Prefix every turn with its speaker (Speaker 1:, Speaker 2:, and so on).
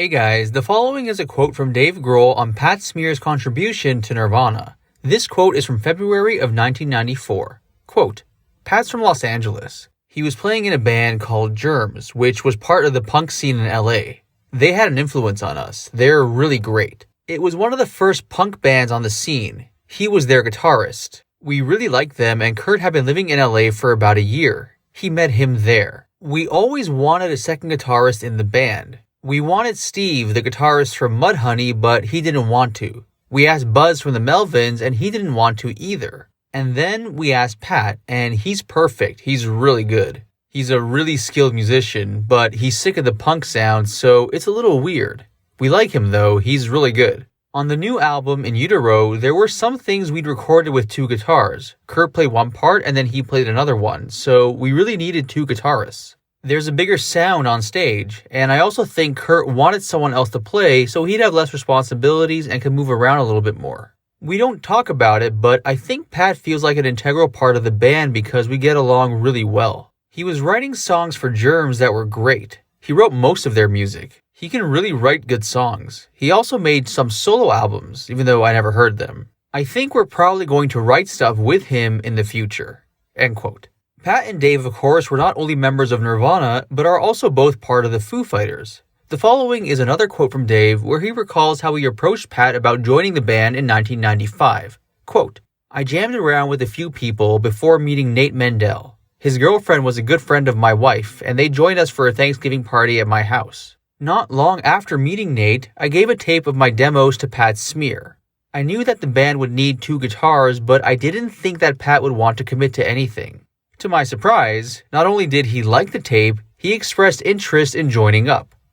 Speaker 1: Hey guys, the following is a quote from Dave Grohl on Pat Smear's contribution to Nirvana. This quote is from February of 1994. Quote, Pat's from Los Angeles. He was playing in a band called Germs, which was part of the punk scene in LA. They had an influence on us. They're really great. It was one of the first punk bands on the scene. He was their guitarist. We really liked them, and Kurt had been living in LA for about a year. He met him there. We always wanted a second guitarist in the band. We wanted Steve, the guitarist from Mudhoney, but he didn't want to. We asked Buzz from the Melvins, and he didn't want to either. And then we asked Pat, and he's perfect. He's really good. He's a really skilled musician, but he's sick of the punk sound, so it's a little weird. We like him though, he's really good. On the new album, In Utero, there were some things we'd recorded with two guitars. Kurt played one part, and then he played another one, so we really needed two guitarists. There's a bigger sound on stage, and I also think Kurt wanted someone else to play so he'd have less responsibilities and could move around a little bit more. We don't talk about it, but I think Pat feels like an integral part of the band because we get along really well. He was writing songs for Germs that were great. He wrote most of their music. He can really write good songs. He also made some solo albums, even though I never heard them. I think we're probably going to write stuff with him in the future. End quote. Pat and Dave, of course, were not only members of Nirvana, but are also both part of the Foo Fighters. The following is another quote from Dave where he recalls how he approached Pat about joining the band in 1995. Quote, I jammed around with a few people before meeting Nate Mendel. His girlfriend was a good friend of my wife, and they joined us for a Thanksgiving party at my house. Not long after meeting Nate, I gave a tape of my demos to Pat Smear. I knew that the band would need two guitars, but I didn't think that Pat would want to commit to anything. To my surprise, not only did he like the tape, he expressed interest in joining up.